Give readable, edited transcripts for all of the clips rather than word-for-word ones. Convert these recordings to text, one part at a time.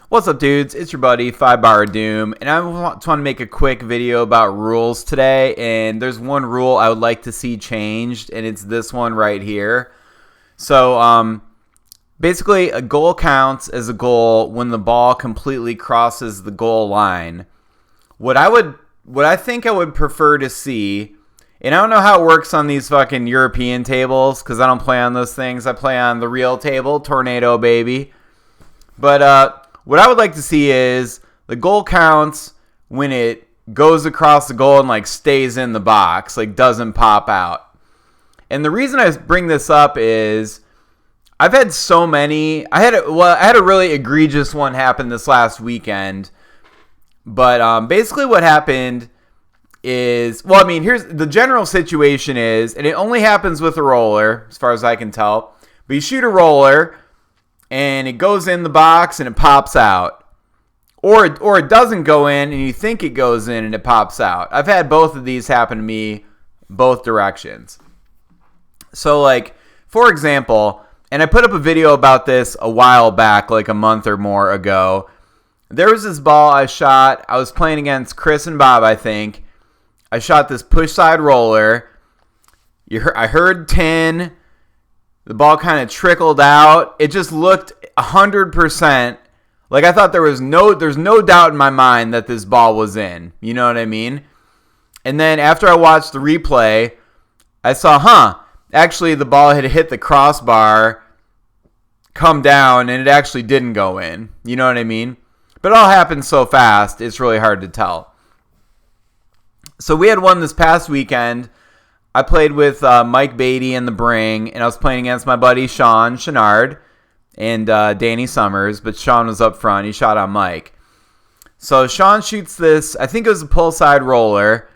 What's up, dudes? It's your buddy, 5-Bar Doom, and I want to make a quick video about rules today, and there's one rule I would like to see changed, and it's this one right here. So, basically, a goal counts as a goal when the ball completely crosses the goal line. What I think I would prefer to see, and I don't know how it works on these fucking European tables, because I don't play on those things. I play on the real table, Tornado, baby. But, what I would like to see is the goal counts when it goes across the goal and like stays in the box, like doesn't pop out. And the reason I bring this up is I've had so many. I had a really egregious one happen this last weekend. But basically what happened is, here's the general situation is, and it only happens with a roller as far as I can tell. But you shoot a roller and it goes in the box and it pops out. Or it doesn't go in and you think it goes in and it pops out. I've had both of these happen to me both directions. So like, for example, and I put up a video about this a while back, like a month or more ago. There was this ball I shot. I was playing against Chris and Bob, I think. I shot this push side roller. I heard 10. The ball kind of trickled out. It just looked 100%. Like I thought there's no doubt in my mind that this ball was in. You know what I mean? And then after I watched the replay, I saw, actually the ball had hit the crossbar, come down, and it actually didn't go in. You know what I mean? But it all happened so fast, it's really hard to tell. So we had one this past weekend. I played with Mike Beatty in the Bring, and I was playing against my buddy Sean Chenard and Danny Summers, but Sean was up front. He shot on Mike. So Sean shoots this, I think it was a pull side roller,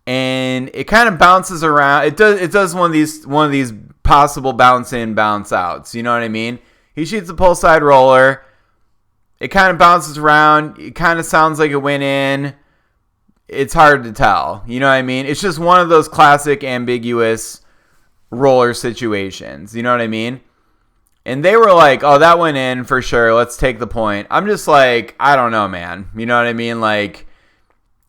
and it kind of bounces around. It does one of these possible bounce in, bounce outs. You know what I mean? He shoots a pull side roller. It kind of bounces around. It kind of sounds like it went in. It's hard to tell. You know what I mean? It's just one of those classic ambiguous roller situations. You know what I mean? And they were like, oh, that went in for sure. Let's take the point. I'm just like, I don't know, man. You know what I mean? Like,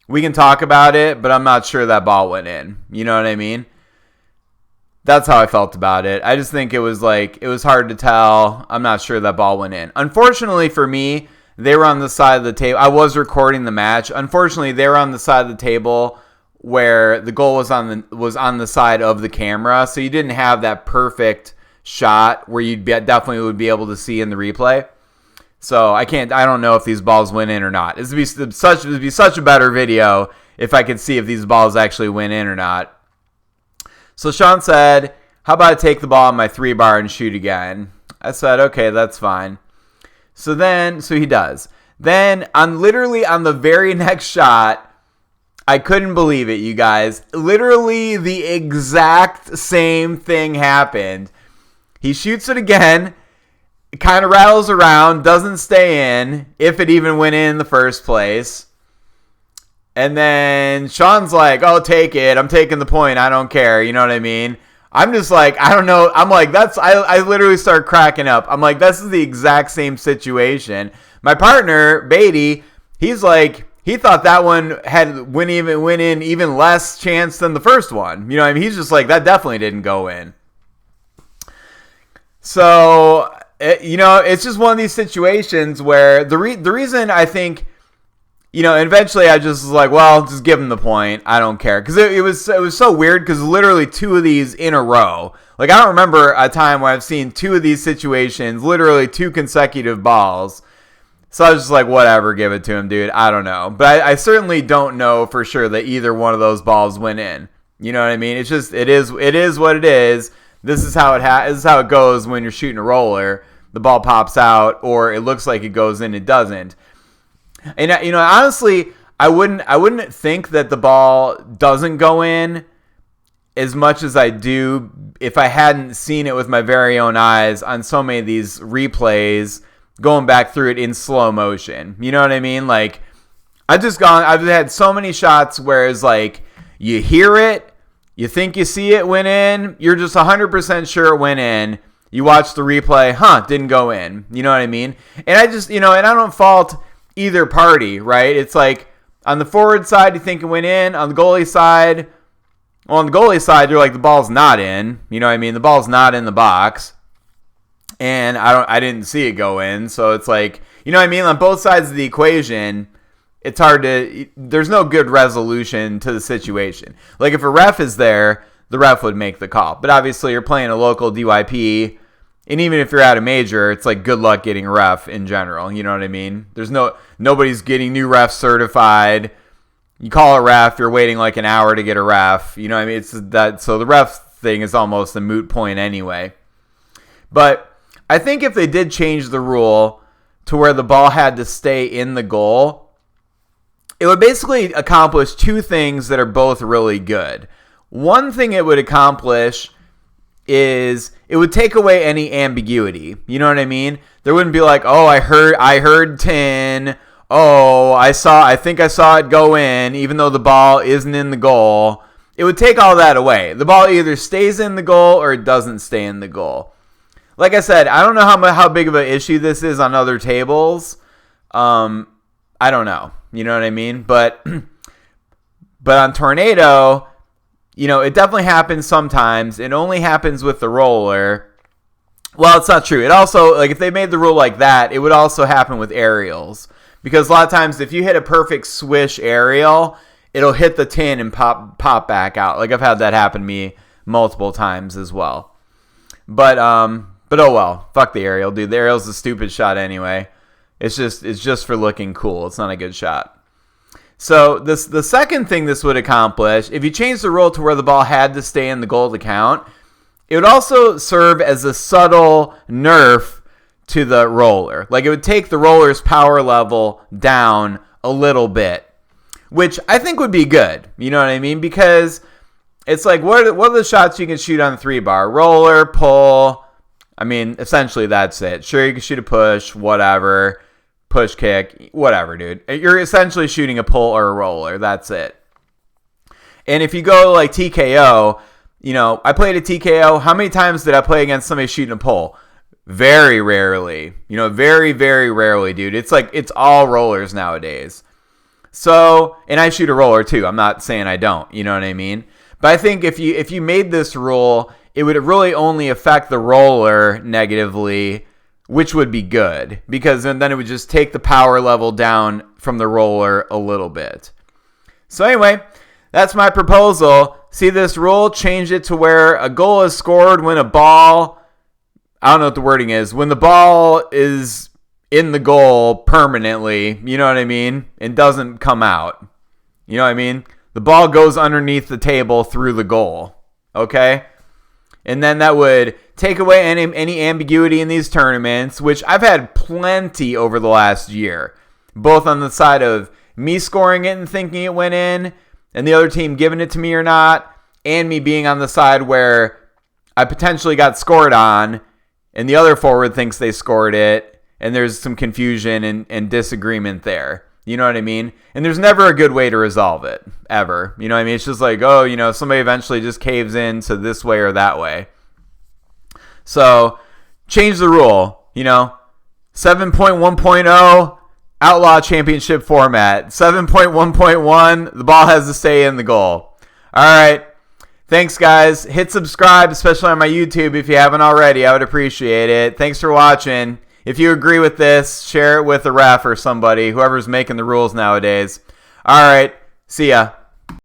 we can talk about it, but I'm not sure that ball went in. You know what I mean? That's how I felt about it. I just think it was hard to tell. I'm not sure that ball went in. Unfortunately for me, they were on the side of the table. I was recording the match. Unfortunately, they were on the side of the table where the goal was on the side of the camera, so you didn't have that perfect shot where you definitely would be able to see in the replay. So I don't know if these balls went in or not. It would be such a better video if I could see if these balls actually went in or not. So Sean said, "How about I take the ball on my 3-bar and shoot again?" I said, "Okay, that's fine." So he does. Then literally on the very next shot, I couldn't believe it, you guys. Literally the exact same thing happened. He shoots it again. It kind of rattles around, doesn't stay in, if it even went in the first place. And then Sean's like, "Oh, take it. I'm taking the point. I don't care." You know what I mean? I'm just like, I don't know. I'm like, I literally start cracking up. I'm like, this is the exact same situation. My partner, Beatty, he's like, he thought that one went in even less chance than the first one. You know what I mean? He's just like, that definitely didn't go in. So, it's just one of these situations where the reason I think, eventually I just was like, well, just give him the point. I don't care. Because it was so weird because literally 2 of these in a row. Like, I don't remember a time where I've seen 2 of these situations, literally 2 consecutive balls. So I was just like, whatever, give it to him, dude. I don't know. But I certainly don't know for sure that either one of those balls went in. You know what I mean? It's just, it is what it is. This is how it goes when you're shooting a roller. The ball pops out or it looks like it goes in, it doesn't. And honestly, I wouldn't think that the ball doesn't go in as much as I do if I hadn't seen it with my very own eyes on so many of these replays, going back through it in slow motion. You know what I mean? Like, I've had so many shots where it's like you hear it, you think you see it went in, you're just 100% sure it went in, You watch the replay, didn't go in. You know what I mean? And I just, and I don't fault either party, right? It's like on the forward side, you think it went in. On the goalie side, you're like, the ball's not in. You know what I mean? The ball's not in the box. And I didn't see it go in. So it's like, you know what I mean? On both sides of the equation, it's hard there's no good resolution to the situation. Like if a ref is there, the ref would make the call. But obviously you're playing a local DYP, and even if you're at a major, it's like good luck getting a ref in general. You know what I mean? Nobody's getting new refs certified. You call a ref, you're waiting like an hour to get a ref. You know what I mean? So the ref thing is almost a moot point anyway. But I think if they did change the rule to where the ball had to stay in the goal, it would basically accomplish two things that are both really good. One thing it would accomplish is it would take away any ambiguity. You know what I mean? There wouldn't be like, oh, I heard 10. Oh, I think I saw it go in, even though the ball isn't in the goal. It would take all that away. The ball either stays in the goal or it doesn't stay in the goal. Like I said, I don't know how big of an issue this is on other tables. I don't know. You know what I mean? But on Tornado, it definitely happens sometimes. It only happens with the roller. Well, it's not true. It also, like, if they made the rule like that, it would also happen with aerials. Because a lot of times, if you hit a perfect swish aerial, it'll hit the tin and pop back out. Like, I've had that happen to me multiple times as well. But oh well. Fuck the aerial, dude. The aerial's a stupid shot anyway. It's just for looking cool. It's not a good shot. So the second thing this would accomplish, if you change the rule to where the ball had to stay in the goal to count, it would also serve as a subtle nerf to the roller. Like it would take the roller's power level down a little bit, which I think would be good. You know what I mean? Because it's like, what are the shots you can shoot on the 3-bar? Roller, pull. I mean, essentially that's it. Sure, you can shoot a push, whatever. Push kick, whatever, dude. You're essentially shooting a pull or a roller. That's it. And if you go like TKO, I played a TKO. How many times did I play against somebody shooting a pull? Very rarely. Very, very rarely, dude. It's like it's all rollers nowadays. So, and I shoot a roller too. I'm not saying I don't. You know what I mean? But I think if you made this rule, it would really only affect the roller negatively, which would be good, because then it would just take the power level down from the roller a little bit. So anyway, that's my proposal. See this rule? Change it to where a goal is scored when a ball, I don't know what the wording is, when the ball is in the goal permanently, you know what I mean, and doesn't come out. You know what I mean? The ball goes underneath the table through the goal, okay? And then that would take away any ambiguity in these tournaments, which I've had plenty over the last year, both on the side of me scoring it and thinking it went in, and the other team giving it to me or not, and me being on the side where I potentially got scored on, and the other forward thinks they scored it, and there's some confusion and disagreement there. You know what I mean? And there's never a good way to resolve it, ever. You know what I mean? It's just like, somebody eventually just caves in to this way or that way. So, change the rule, 7.1.0, Outlaw Championship format. 7.1.1, the ball has to stay in the goal. All right. Thanks, guys. Hit subscribe, especially on my YouTube if you haven't already. I would appreciate it. Thanks for watching. If you agree with this, share it with a ref or somebody, whoever's making the rules nowadays. All right. See ya.